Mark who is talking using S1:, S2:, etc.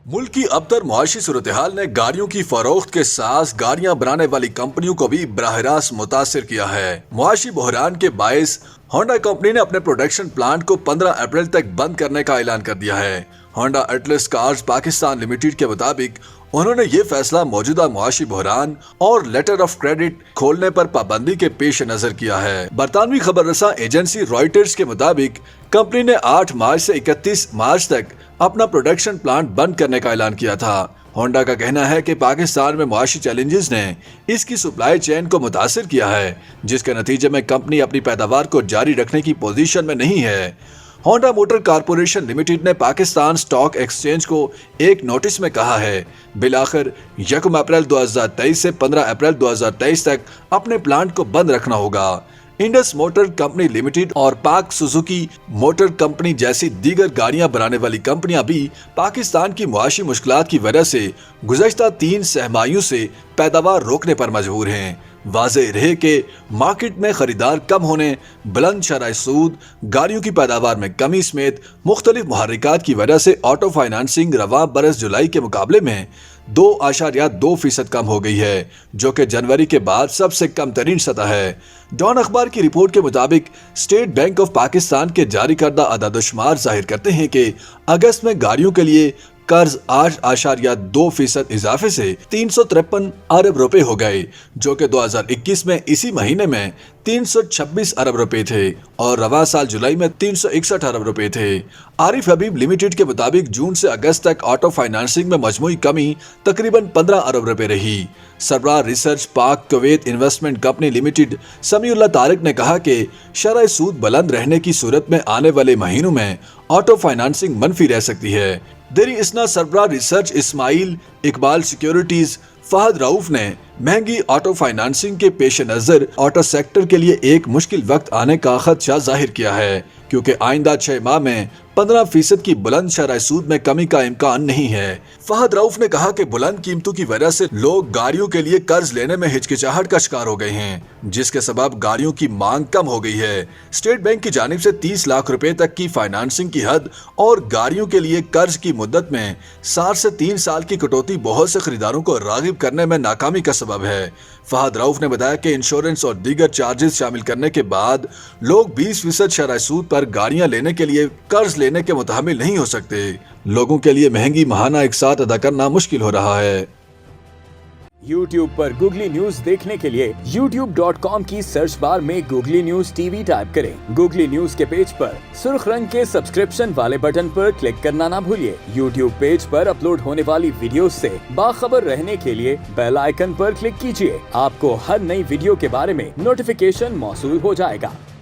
S1: मुल्क की अबतर मुआशी सूरत-ए-हाल ने गाड़ियों की फरोख्त के साथ गाड़ियां बनाने वाली कंपनियों को भी बराह रास्त मुतासिर किया है। मुआशी बहरान के बायस होंडा कंपनी ने अपने प्रोडक्शन प्लांट को 15 अप्रैल तक बंद करने का ऐलान कर दिया है। Honda Atlas cars Pakistan limited के मुताबिक उन्होंने ये फैसला मौजूदा मुआशी बहरान और लेटर ऑफ क्रेडिट खोलने पर पाबंदी के पेश नजर किया है। बरतानवी खबर रसा एजेंसी रॉयटर्स के मुताबिक कंपनी ने 8 मार्च से 31 मार्च तक अपना प्रोडक्शन प्लांट बंद करने का ऐलान किया था। होंडा का कहना है कि पाकिस्तान में मुआशी चैलेंजेस ने इसकी सप्लाई चेन को मुतासिर किया है, जिसके नतीजे में कंपनी अपनी पैदावार को जारी रखने की पोजीशन में नहीं है। होंडा मोटर कारपोरेशन लिमिटेड ने पाकिस्तान स्टॉक एक्सचेंज को एक नोटिस में कहा है बिलाखिर 1 अप्रैल 2023 से 15 अप्रैल 2023 तक अपने प्लांट को बंद रखना होगा। इंडस मोटर कंपनी लिमिटेड और पाक सुजुकी मोटर कंपनी जैसी दीगर गाड़ियां बनाने वाली कंपनियां भी पाकिस्तान की मुआशी मुश्किलात की वजह से गुज़श्ता 3 सहमाइयों से पैदावार रोकने पर मजबूर हैं। वाज़ेह रहे कि मार्केट में खरीदार कम होने, बुलंद शरह सूद, गाड़ियों की पैदावार में कमी समेत मुख्तलिफ मुहर्रिकात की वजह से ऑटो फाइनेंसिंग रवा बरस जुलाई के मुकाबले में 2.2% कम हो गई है, जो कि जनवरी के बाद सबसे कम तरीन सतह है। डॉन अखबार की रिपोर्ट के मुताबिक स्टेट बैंक ऑफ पाकिस्तान के जारी करदा अदाद-ओ-शुमार जाहिर करते हैं कि अगस्त में गाड़ियों के लिए कर्ज 8.2% इजाफे से 353 अरब रुपए हो गए, जो कि 2021 में इसी महीने में 326 अरब रुपए थे और रवा साल जुलाई में 361 अरब रुपए थे। आरिफ हबीब लिमिटेड के मुताबिक जून से अगस्त तक ऑटो फाइनेंसिंग में मजमूई कमी तकरीबन 15 अरब रुपए रही। सरबराह रिसर्च पाक Kuwait investment company limited Samiullah Tariq ने कहा कि शरह सूद बुलंद रहने की सूरत में आने वाले महीनों में ऑटो फाइनेंसिंग मनफी रह सकती है। देरी इसना सरबराह रिसर्च इस्माइल इकबाल सिक्योरिटीज फहद रऊफ ने महंगी ऑटो फाइनेंसिंग के पेश नजर ऑटो सेक्टर के लिए एक मुश्किल वक्त आने का खदशा जाहिर किया है, क्योंकि आइंदा 6 माह में 15% की बुलंद शरह सूद में कमी का इम्कान नहीं है। फहद रऊफ ने कहा कि बुलंद कीमतों की वजह से लोग गाड़ियों के लिए कर्ज लेने में हिचकिचाहट का शिकार हो गए हैं, जिसके सबब गाड़ियों की मांग कम हो गई है। स्टेट बैंक की जानिब से 30 लाख रुपए तक की फाइनेंसिंग की हद और गाड़ियों के लिए कर्ज की मुद्दत में 7 से 3 साल की कटौती बहुत से खरीदारों को रागिब करने में नाकामी का सबब है। फहद रऊफ ने बताया कि इंश्योरेंस और दीगर चार्जेस शामिल करने के बाद लोग 20% शरह सूद पर गाड़ियां लेने के लिए कर्ज लेने के मुतहम्मिल नहीं हो सकते। लोगों के लिए महंगी माहाना एक साथ अदा करना मुश्किल हो रहा है।
S2: YouTube पर गूगली न्यूज देखने के लिए youtube.com की सर्च बार में गूगली न्यूज टीवी टाइप करें। गूगली न्यूज के पेज पर सुर्ख रंग के सब्सक्रिप्शन वाले बटन पर क्लिक करना ना भूलिए। YouTube पेज पर अपलोड होने वाली वीडियोस से बाखबर रहने के लिए बेल आइकन पर क्लिक कीजिए। आपको हर नई वीडियो के बारे में नोटिफिकेशन मौसूल हो जाएगा।